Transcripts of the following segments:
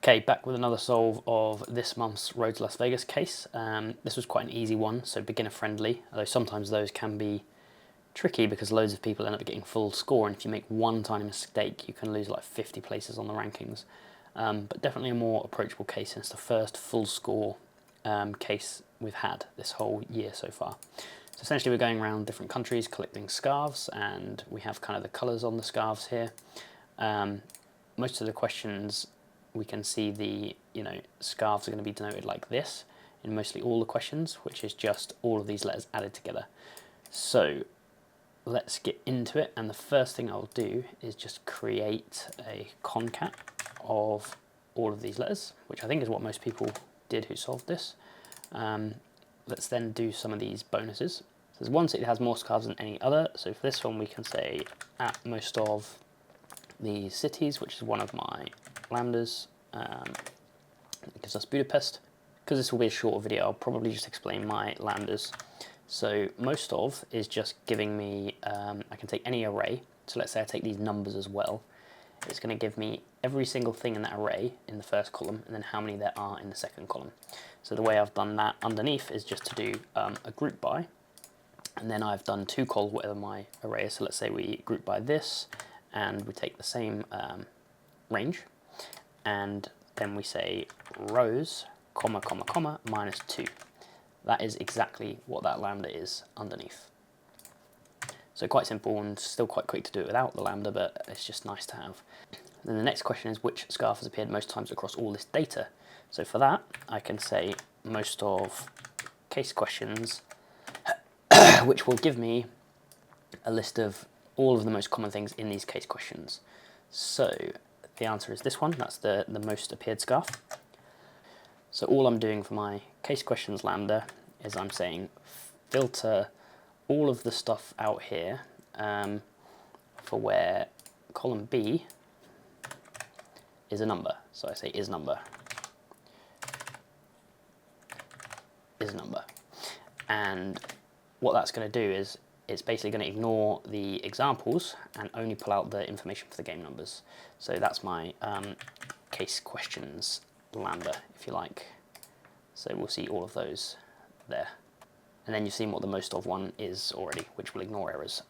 Okay, back with another solve of this month's Road to Las Vegas case. This was quite an easy one, so beginner friendly, although sometimes those can be tricky because loads of people end up getting full score, and if you make one tiny mistake you can lose like 50 places on the rankings. But definitely a more approachable case, and it's the first full score case we've had this whole year so far. So essentially we're going around different countries collecting scarves, and we have kind of the colours on the scarves here. Most of the questions we can see the scarves are going to be denoted like this in mostly all the questions, which is just all of these letters added together. So let's get into it, and the first thing I'll do is just create a concat of all of these letters, which I think is what most people did who solved this. Let's then do some of these bonuses. So there's one city that has more scarves than any other, so for this one we can say at most of the cities, which is one of my lambdas. It gives us Budapest. Because this will be a short video, I'll probably just explain my lambdas. So most of is just giving me, I can take any array, so let's say I take these numbers as well. It's going to give me every single thing in that array in the first column, and then how many there are in the second column. So the way I've done that underneath is just to do a group by, and then I've done two cols whatever my array is. So let's say we group by this, and we take the same range, and then we say rows, comma, comma, comma, minus 2. That is exactly what that lambda is underneath. So quite simple and still quite quick to do it without the lambda, but it's just nice to have. Then the next question is which scarf has appeared most times across all this data. So for that, I can say most of case questions, which will give me a list of all of the most common things in these case questions. So the answer is this one, that's the most appeared scarf. So all I'm doing for my case questions lambda is I'm saying filter all of the stuff out here for where column B is a number. So I say is number, and what that's going to do is it's basically going to ignore the examples and only pull out the information for the game numbers. So that's my case questions lambda, if you like. So we'll see all of those there. And then you've seen what the most of one is already, which will ignore errors.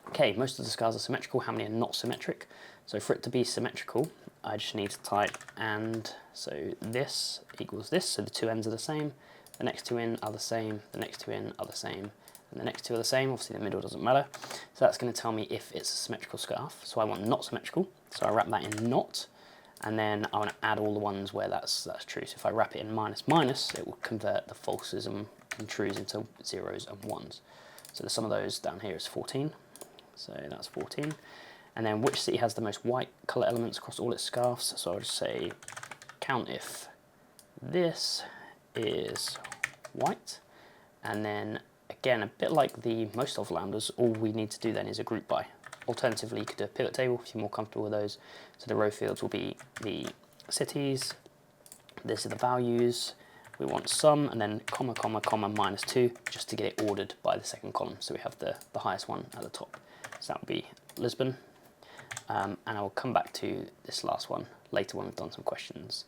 Okay, most of the scarves are symmetrical. How many are not symmetric? So for it to be symmetrical, I just need to type and, so this equals this, so the two ends are the same, the next two in are the same, the next two in are the same, and the next two are the same. Obviously the middle doesn't matter. So that's going to tell me if it's a symmetrical scarf. So I want not symmetrical, so I wrap that in not, and then I want to add all the ones where that's true. So if I wrap it in minus minus, it will convert the falses and trues into zeros and ones. So the sum of those down here is 14. So that's 14. And then which city has the most white colour elements across all its scarves? So I'll just say count if this is white. And then again, a bit like the most of lambdas, all we need to do then is a group by. Alternatively, you could do a pivot table if you're more comfortable with those. So the row fields will be the cities, this are the values, we want sum, and then comma, comma, comma, minus 2, just to get it ordered by the second column. So we have the highest one at the top. So that would be Lisbon. And I will come back to this last one later when we've done some questions.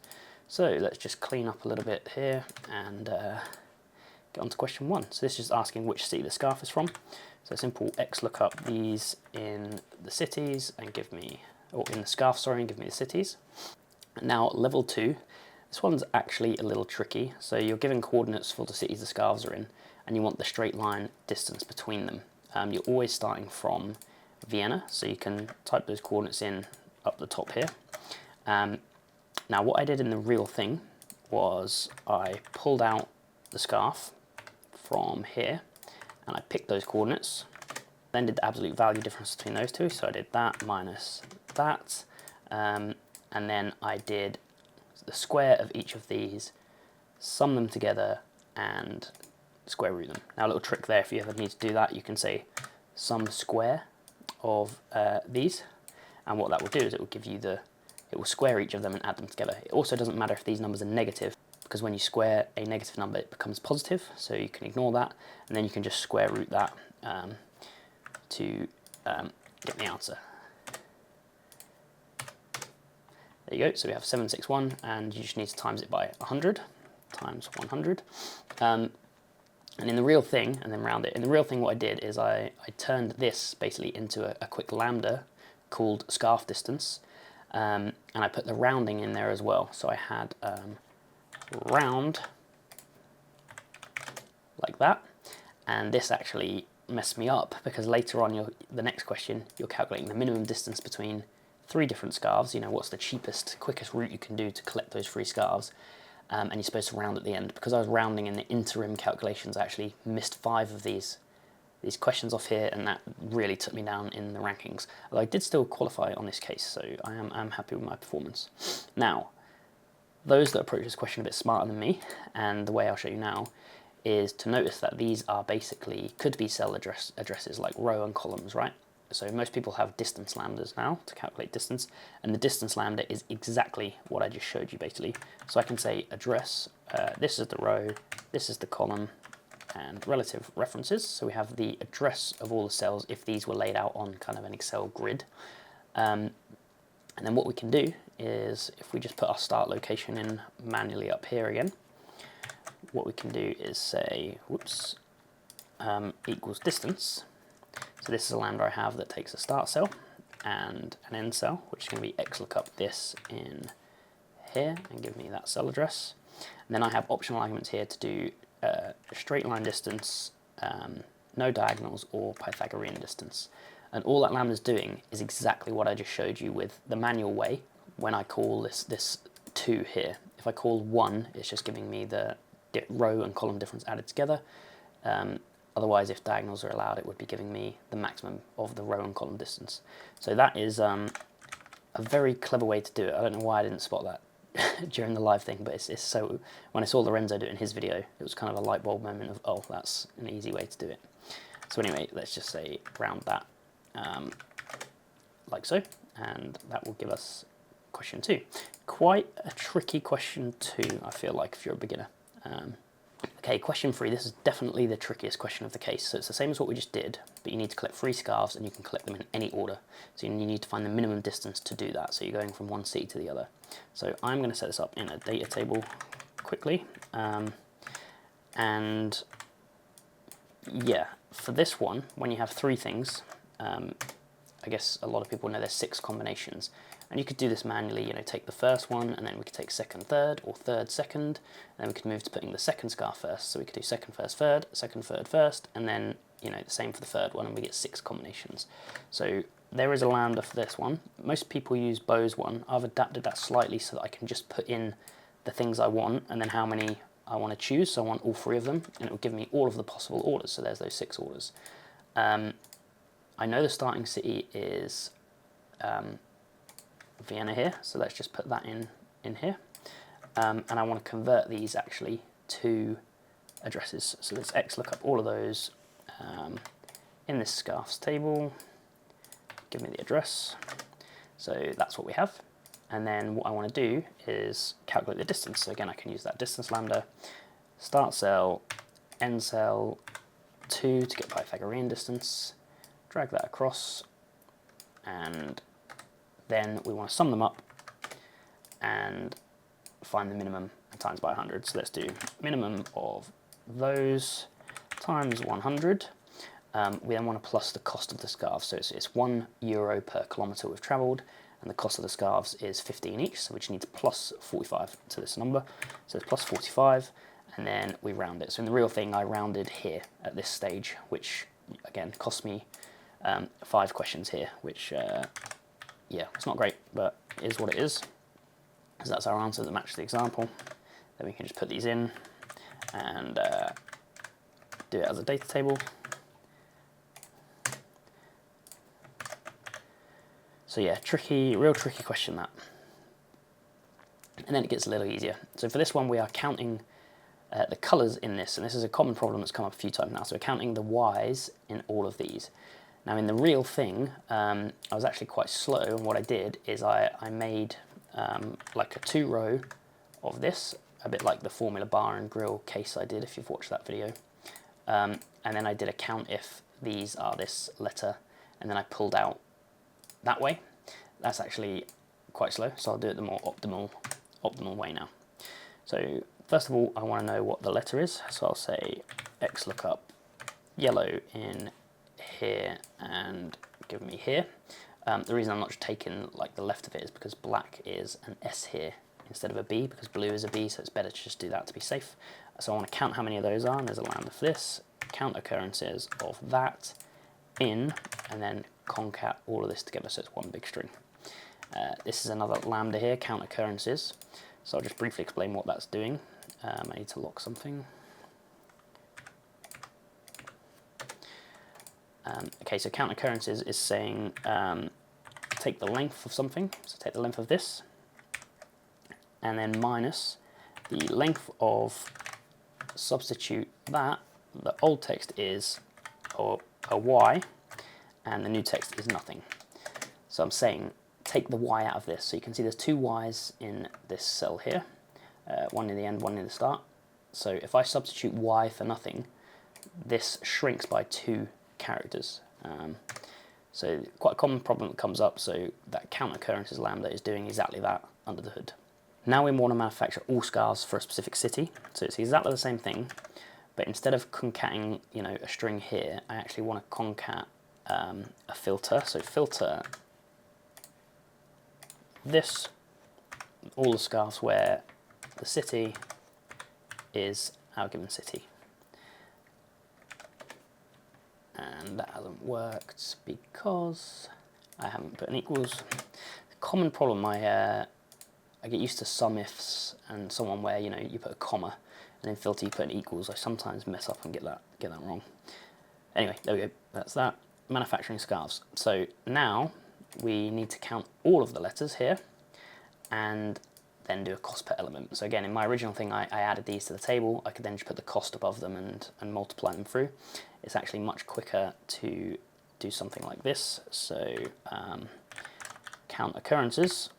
So let's just clean up a little bit here and get on to question 1. So this is just asking which city the scarf is from. So simple X look up these in the cities and give me, or in the scarf, sorry, and give me the cities. Now level 2, this one's actually a little tricky. So you're given coordinates for the cities the scarves are in, and you want the straight line distance between them. You're always starting from Vienna, so you can type those coordinates in up the top here. Now what I did in the real thing was I pulled out the scarf from here and I picked those coordinates, then did the absolute value difference between those two. So I did that minus that, and then I did the square of each of these, sum them together and square root them. Now a little trick there, if you ever need to do that, you can say sum square of these, and what that will do is it will give you it will square each of them and add them together. It also doesn't matter if these numbers are negative, because when you square a negative number it becomes positive, so you can ignore that, and then you can just square root that to get the answer. There you go, so we have 761, and you just need to times it by 100, times 100. And in the real thing, and then round it, in the real thing what I did is I turned this basically into a quick lambda called scarf distance, and I put the rounding in there as well. So I had round like that, and this actually messed me up because later on the next question you're calculating the minimum distance between 3 different scarves. You know, what's the cheapest, quickest route you can do to collect those 3 scarves, and you're supposed to round at the end. Because I was rounding in the interim calculations, I actually missed 5 of these questions off here, and that really took me down in the rankings. Although I did still qualify on this case, so I'm happy with my performance. Now, those that approach this question a bit smarter than me, and the way I'll show you now, is to notice that these are basically, could be cell addresses like row and columns, right? So most people have distance lambdas now to calculate distance, and the distance lambda is exactly what I just showed you basically. So I can say address, this is the row, this is the column, and relative references. So we have the address of all the cells if these were laid out on kind of an Excel grid. And then what we can do is, if we just put our start location in manually up here again, what we can do is say, whoops, equals distance. So this is a lambda I have that takes a start cell and an end cell, which is going to be xlookup this in here and give me that cell address. And then I have optional arguments here to do straight line distance, no diagonals, or Pythagorean distance. And all that lambda is doing is exactly what I just showed you with the manual way. When I call this 2 here, if I call 1, it's just giving me the row and column difference added together. Otherwise, if diagonals are allowed, it would be giving me the maximum of the row and column distance. So that is a very clever way to do it. I don't know why I didn't spot that during the live thing, but it's so, when I saw Lorenzo do it in his video, it was kind of a light bulb moment of, oh, that's an easy way to do it. So anyway, let's just say round that like so, and that will give us question 2. Quite a tricky question 2, I feel like, if you're a beginner. Okay, question 3, this is definitely the trickiest question of the case. So it's the same as what we just did, but you need to collect 3 scarves, and you can collect them in any order. So you need to find the minimum distance to do that. So you're going from one city to the other. So I'm going to set this up in a data table quickly. And yeah, for this one, when you have 3 things, I guess a lot of people know there's 6 combinations. And you could do this manually, you know, take the first one, and then we could take second, third, or third, second, and then we could move to putting the second scarf first. So we could do second, first, third, second, third, first, and then, you know, the same for the third one, and we get 6 combinations. So there is a lambda for this one. Most people use Bo's one. I've adapted that slightly so that I can just put in the things I want, and then how many I want to choose. So I want all 3 of them, and it will give me all of the possible orders. So there's those 6 orders. I know the starting city is Vienna here, so let's just put that in here. And I want to convert these actually to addresses. So let's xlookup all of those in this scarves table, give me the address. So that's what we have. And then what I want to do is calculate the distance. So again, I can use that distance lambda, start cell, end cell, 2 to get Pythagorean distance, drag that across, and then we want to sum them up and find the minimum and times by 100. So let's do minimum of those times 100. We then want to plus the cost of the scarves. So it's €1 per kilometre we've travelled, and the cost of the scarves is 15 each. So we just need to plus 45 to this number. So it's plus 45, and then we round it. So in the real thing, I rounded here at this stage, which again cost me 5 questions here, which yeah, it's not great, but it is what it is. So that's our answer that matches the example. Then we can just put these in and do it as a data table. So yeah, real tricky question that. And then it gets a little easier. So for this one, we are counting the colours in this, and this is a common problem that's come up a few times now. So we're counting the Y's in all of these. Now in the real thing, I was actually quite slow, and what I did is I made like a 2-row of this, a bit like the Formula Bar and Grill case I did, if you've watched that video. And then I did a count if these are this letter, and then I pulled out that way. That's actually quite slow, so I'll do it the more optimal way now. So first of all, I want to know what the letter is, so I'll say xlookup yellow in here and give me here. The reason I'm not just taking like the left of it is because black is an S here instead of a B, because blue is a B, so it's better to just do that to be safe. So I want to count how many of those are, and there's a lambda for this, count occurrences of that in, and then concat all of this together so it's one big string. This is another lambda here, count occurrences. So I'll just briefly explain what that's doing. I need to lock something. Okay, so count occurrences is saying take the length of something, so take the length of this, and then minus the length of, substitute that, the old text is a y, and the new text is nothing. So I'm saying take the y out of this. So you can see there's two y's in this cell here, one in the end, one in the start. So if I substitute y for nothing, this shrinks by 2 characters. So quite a common problem that comes up, so that count occurrences lambda is doing exactly that under the hood. Now we want to manufacture all scarves for a specific city, so it's exactly the same thing, but instead of concating, you know, a string here, I actually want to concat a filter. So filter this, all the scarves where the city is our given city. And that hasn't worked because I haven't put an equals. The common problem, I get used to sum ifs and so on where, you know, you put a comma and then filter you put an equals. I sometimes mess up and get that wrong. Anyway, there we go, that's that. Manufacturing scarves. So now we need to count all of the letters here and then do a cost per element. So again, in my original thing, I added these to the table. I could then just put the cost above them and multiply them through. It's actually much quicker to do something like this. So count occurrences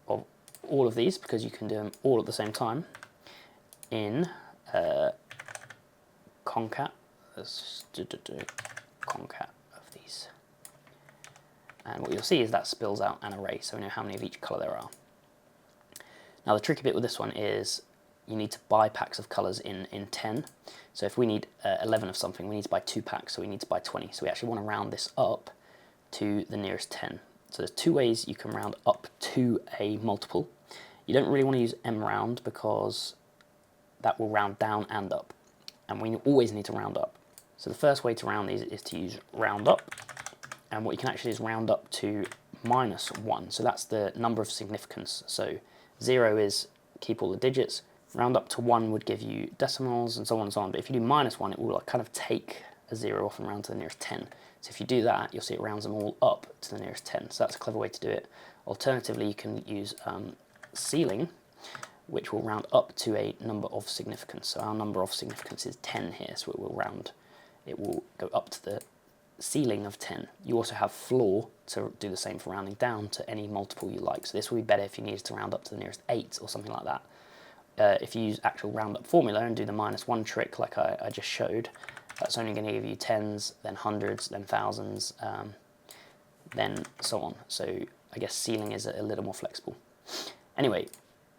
of all of these, because you can do them all at the same time, in concat. Let's do concat of these. And what you'll see is that spills out an array, so we know how many of each colour there are. Now the tricky bit with this one is you need to buy packs of colours in 10. So if we need 11 of something, we need to buy 2 packs, so we need to buy 20. So we actually want to round this up to the nearest 10. So there's 2 ways you can round up to a multiple. You don't really want to use mRound because that will round down and up, and we always need to round up. So the first way to round these is to use round up, and what you can actually do is round up to -1. So that's the number of significance. So 0 is keep all the digits, round up to 1 would give you decimals and so on and so on, but if you do -1 it will like kind of take a 0 off and round to the nearest 10. So if you do that, you'll see it rounds them all up to the nearest 10. So that's a clever way to do it. Alternatively, you can use ceiling, which will round up to a number of significance. So our number of significance is 10 here, so it will go up to the ceiling of 10. You also have floor to do the same for rounding down to any multiple you like. So this will be better if you needed to round up to the nearest 8 or something like that. If you use actual round up formula and do the -1 trick like I just showed, that's only going to give you tens, then hundreds, then thousands, then so on. So I guess ceiling is a little more flexible. Anyway,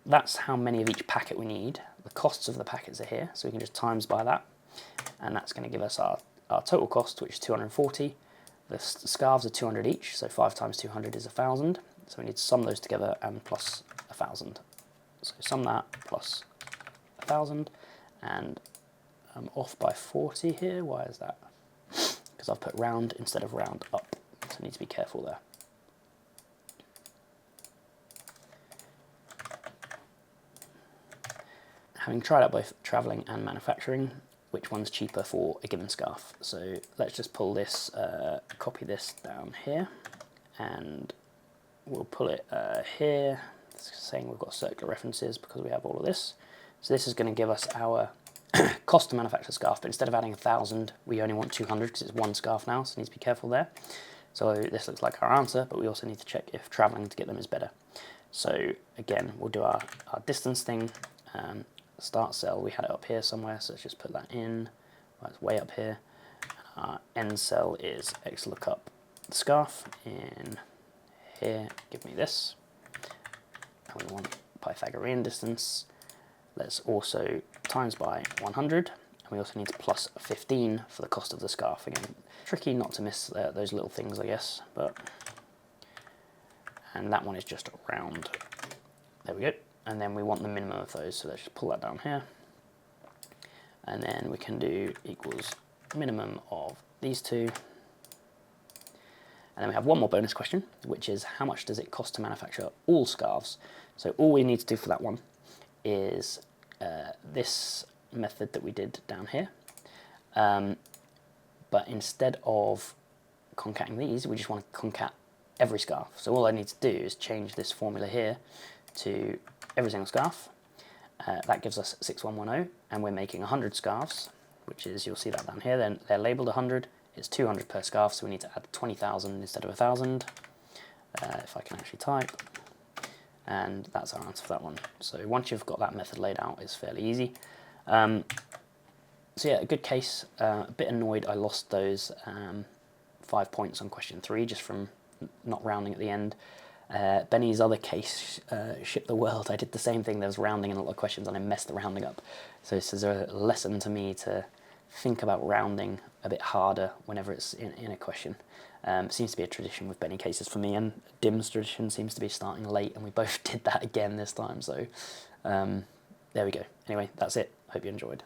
that's how many of each packet we need. The costs of the packets are here, so we can just times by that, and that's going to give us our total cost, which is 240. The scarves are 200 each, so 5 times 200 is 1,000. So we need to sum those together and plus 1,000. So sum that plus 1,000, and I'm off by 40 here. Why is that? Because I've put round instead of round up, so I need to be careful there. Having tried out both travelling and manufacturing, which one's cheaper for a given scarf? So let's just pull this, copy this down here, and we'll pull it here. It's saying we've got circular references because we have all of this. So this is going to give us our cost to manufacture a scarf, but instead of adding 1,000, we only want 200 because it's one scarf now, so we need to be careful there. So this looks like our answer, but we also need to check if travelling to get them is better. So again, we'll do our distance thing. Start cell, we had it up here somewhere, so let's just put that in. Well, it's way up here. Our end cell is xlookup scarf in here, give me this. and we want Pythagorean distance. Let's also times by 100, and we also need to plus 15 for the cost of the scarf. Again, tricky not to miss those little things, I guess, but... And that one is just round. There we go. And then we want the minimum of those, so let's just pull that down here. And then we can do equals minimum of these two. And then we have one more bonus question, which is how much does it cost to manufacture all scarves? So all we need to do for that one is this method that we did down here. But instead of concatenating these, we just want to concat every scarf. So all I need to do is change this formula here to every single scarf. That gives us 6110, and we're making 100 scarves, which is, you'll see that down here, then they're labelled 100. It's 200 per scarf, so we need to add 20,000 instead of 1,000, if I can actually type. And that's our answer for that one. So once you've got that method laid out, it's fairly easy. So yeah, a good case. A bit annoyed I lost those 5 points on question 3 just from not rounding at the end. Benny's other case, Ship the World, I did the same thing. There was rounding in a lot of questions and I messed the rounding up. So this is a lesson to me to think about rounding a bit harder whenever it's in a question. It seems to be a tradition with Benny cases for me, and Dim's tradition seems to be starting late, and we both did that again this time. So there we go. Anyway, that's it. Hope you enjoyed.